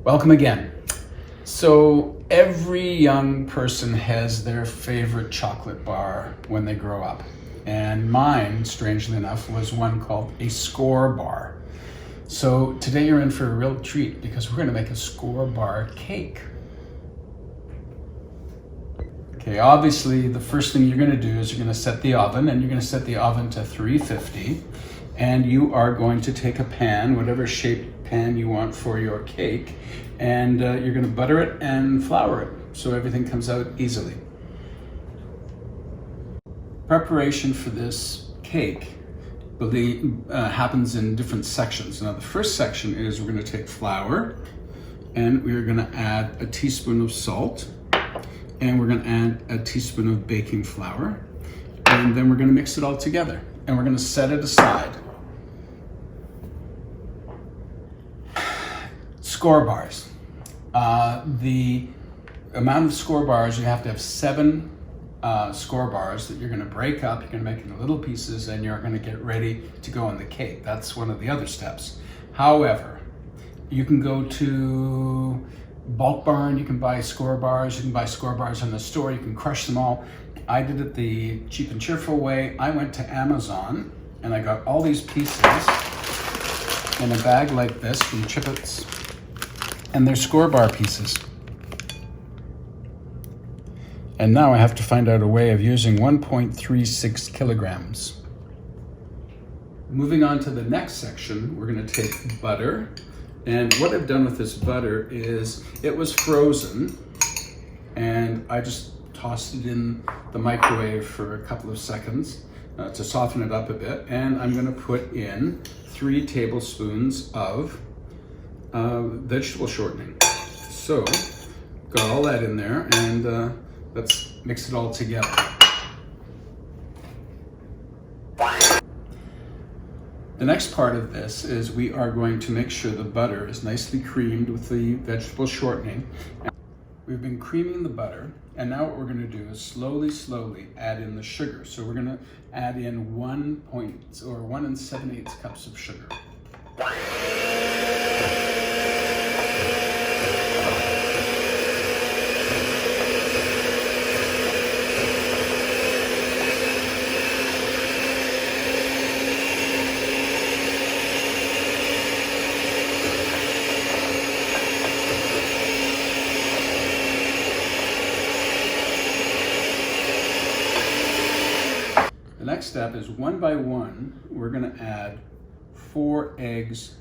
Welcome again. So every young person has their favorite chocolate bar when they grow up. And mine, strangely enough, was one called a Skor Bar. So today you're in for a real treat because we're going to make a Skor Bar Cake. Okay, obviously the first thing you're going to do is you're going to set the oven, and you're going to set the oven to 350. And you are going to take a pan, whatever shape pan you want for your cake, and you're going to butter it and flour it so everything comes out easily. Preparation for this cake happens in different sections. Now the first section is we're going to take flour, and we're going to add a teaspoon of salt, and we're going to add a teaspoon of baking flour, and then we're going to mix it all together, and we're going to set it aside. Skor bars. The amount of Skor bars, you have to have 7 Skor bars that you're going to break up. You're going to make into little pieces, and you're going to get ready to go on the cake. That's one of the other steps. However, you can go to Bulk Barn, you can buy Skor bars, you can buy Skor bars in the store, you can crush them all. I did it the cheap and cheerful way. I went to Amazon and I got all these pieces in a bag like this from Chippets, and they're Skor Bar Pieces. And now I have to find out a way of using 1.36 kilograms. Moving on to the next section, we're going to take butter. And what I've done with this butter is it was frozen, and I just tossed it in the microwave for a couple of seconds to soften it up a bit. And I'm going to put in 3 tablespoons of vegetable shortening. So got all that in there, and let's mix it all together. The next part of this is we are going to make sure the butter is nicely creamed with the vegetable shortening. We've been creaming the butter, and now what we're going to do is slowly add in the sugar. So we're going to add in 1 7/8 cups of sugar. The next step is one by one, we're going to add 4 eggs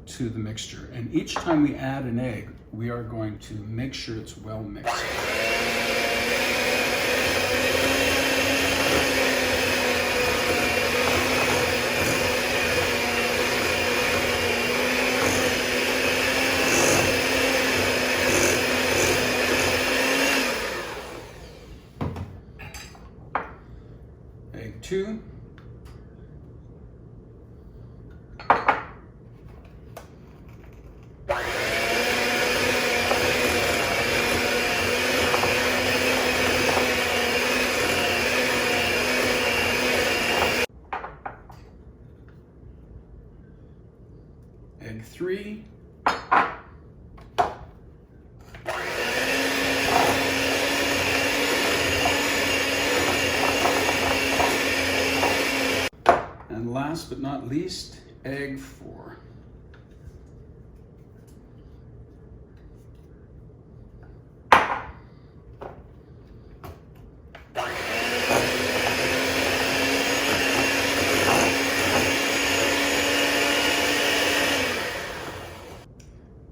to the mixture. And each time we add an egg, we are going to make sure it's well mixed. Egg 2. Egg 3. And last but not least, egg 4.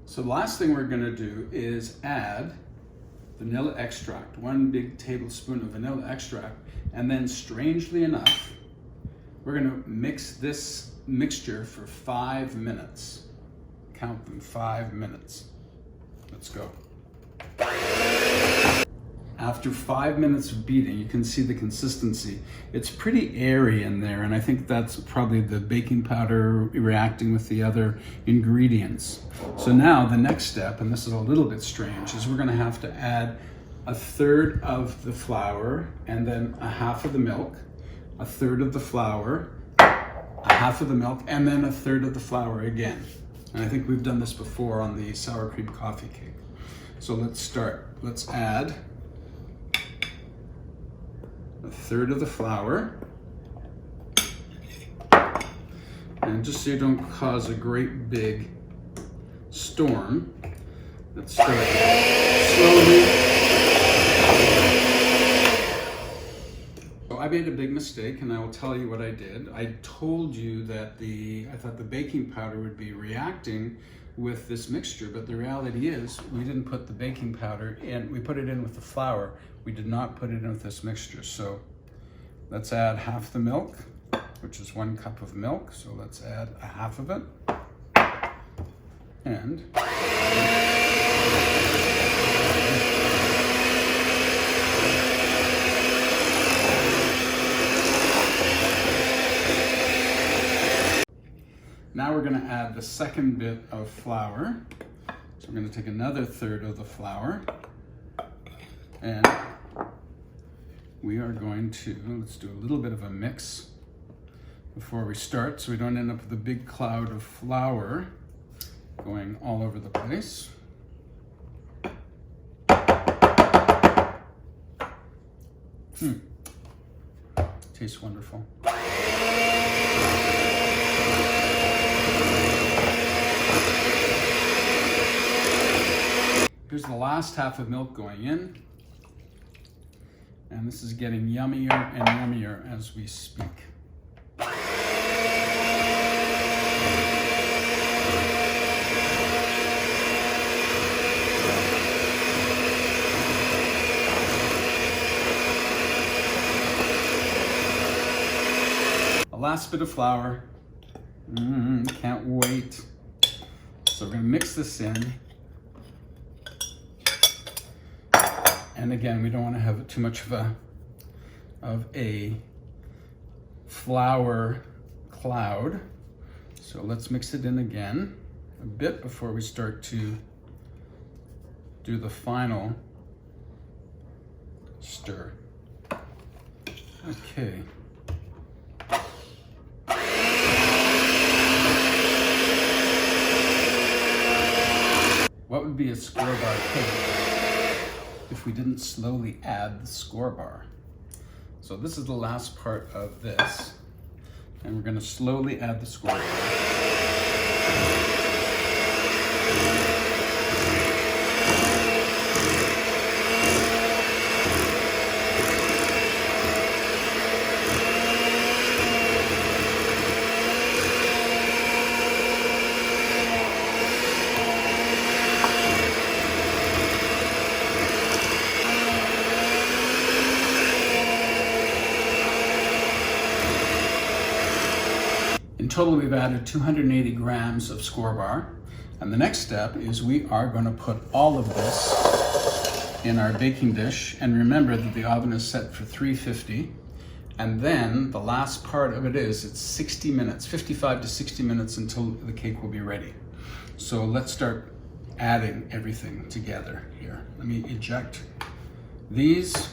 So the last thing we're going to do is add vanilla extract, 1 big tablespoon of vanilla extract, and then strangely enough, we're going to mix this mixture for 5 minutes. Count them, 5 minutes. Let's go. After 5 minutes of beating, you can see the consistency. It's pretty airy in there, and I think that's probably the baking powder reacting with the other ingredients. So now the next step, and this is a little bit strange, is we're going to have to add 1/3 of the flour, and then 1/2 of the milk, 1/3 of the flour, 1/2 of the milk, and then 1/3 of the flour again. And I think we've done this before on the sour cream coffee cake. So let's start. Let's add a third of the flour. And just so you don't cause a great big storm, let's start slowly. So I made a big mistake, and I will tell you what I did. I told you that I thought the baking powder would be reacting with this mixture, but the reality is we didn't put the baking powder in. We put it in with the flour. We did not put it in with this mixture. So let's add half the milk, which is 1 cup of milk. So let's add a half of it. And now we're going to add the second bit of flour. So we're going to take another third of the flour, and we are going to, let's do a little bit of a mix before we start so we don't end up with a big cloud of flour going all over the place. Tastes wonderful. Here's the last half of milk going in. And this is getting yummier and yummier as we speak. The last bit of flour. Can't wait. So we're going to mix this in. And again, we don't want to have too much of a flour cloud. So let's mix it in again a bit before we start to do the final stir. Okay. What would be a Skor Bar cake if we didn't slowly add the Skor Bar? So this is the last part of this, and we're going to slowly add the Skor Bar. In total, we've added 280 grams of Skor Bar. And the next step is we are going to put all of this in our baking dish. And remember that the oven is set for 350. And then the last part of it is it's 60 minutes, 55 to 60 minutes until the cake will be ready. So let's start adding everything together here. Let me eject these,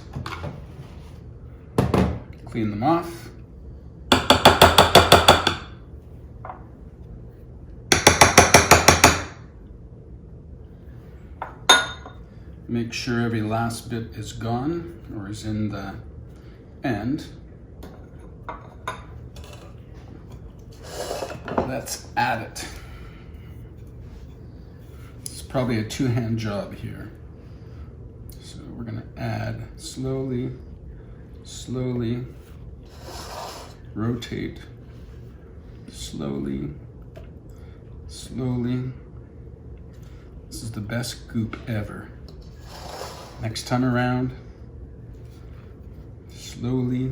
clean them off. Make sure every last bit is gone or is in the end. Let's add it. It's probably a two-hand job here. So we're going to add slowly, slowly, rotate, slowly, slowly. This is the best goop ever. Next time around, slowly.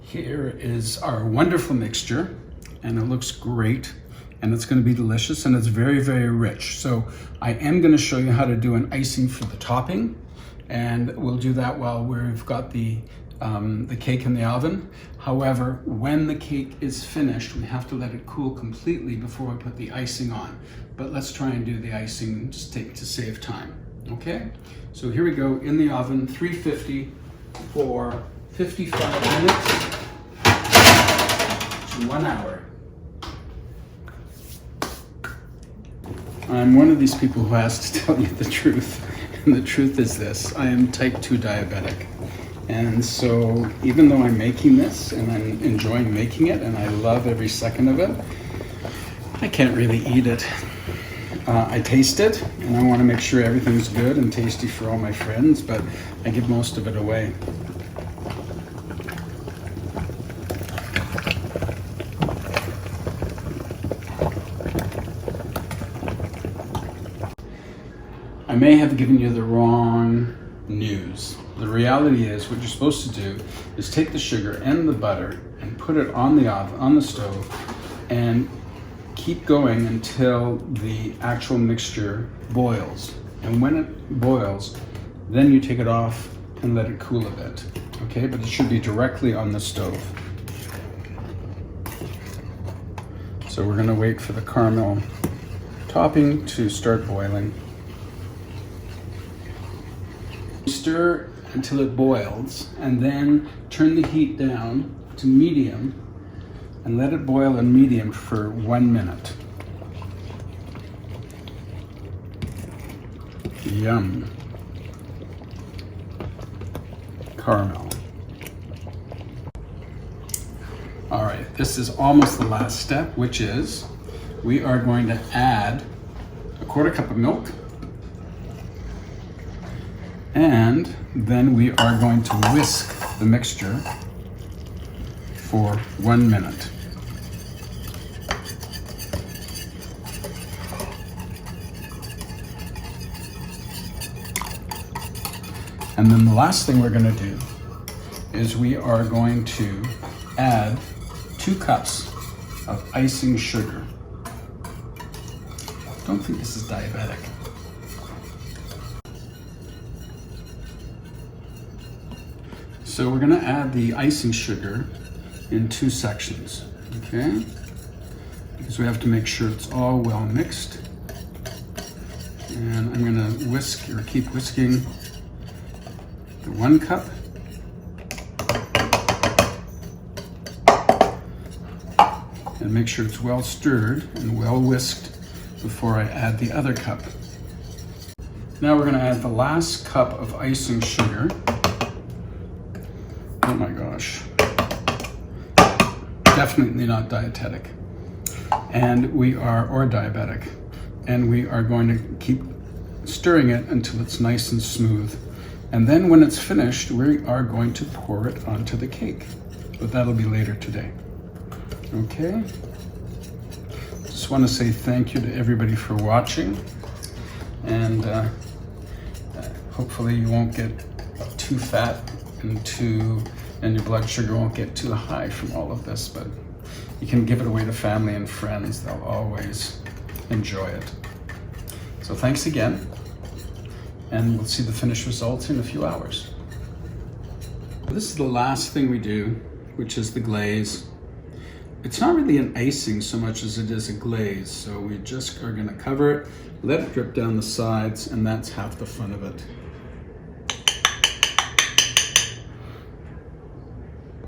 Here is our wonderful mixture, and it looks great, and it's going to be delicious, and it's very, very rich. So I am going to show you how to do an icing for the topping, and we'll do that while we've got the cake in the oven. However, when the cake is finished, we have to let it cool completely before we put the icing on. But let's try and do the icing just to save time. Okay? So here we go in the oven, 350 for 55 minutes to 1 hour. I'm one of these people who has to tell you the truth. And the truth is this: I am type 2 diabetic. And so even though I'm making this and I'm enjoying making it and I love every second of it, I can't really eat it. I taste it and I want to make sure everything's good and tasty for all my friends, but I give most of it away. I may have given you the wrong news. The reality is what you're supposed to do is take the sugar and the butter and put it on the oven, on the stove, and keep going until the actual mixture boils. And when it boils, then you take it off and let it cool a bit. Okay, but it should be directly on the stove. So we're gonna wait for the caramel topping to start boiling. Stir until it boils, and then turn the heat down to medium and let it boil in medium for 1 minute. Yum. Caramel. All right, this is almost the last step, which is we are going to add a 1/4 cup of milk. And then we are going to whisk the mixture for 1 minute. And then the last thing we're going to do is we are going to add 2 cups of icing sugar. Don't think this is diabetic. So we're going to add the icing sugar in 2 sections, okay? Because we have to make sure it's all well mixed. And I'm going to whisk or keep whisking the 1 cup. And make sure it's well stirred and well whisked before I add the other cup. Now we're going to add the last cup of icing sugar. Oh my gosh. Definitely not dietetic. And we are, or diabetic. And we are going to keep stirring it until it's nice and smooth. And then when it's finished, we are going to pour it onto the cake. But that'll be later today. Okay? Just want to say thank you to everybody for watching. And hopefully you won't get too fat and your blood sugar won't get too high from all of this, but you can give it away to family and friends. They'll always enjoy it. So thanks again, and we'll see the finished results in a few hours. This is the last thing we do, which is the glaze. It's not really an icing so much as it is a glaze, so we just are going to cover it, let it drip down the sides, and that's half the fun of it.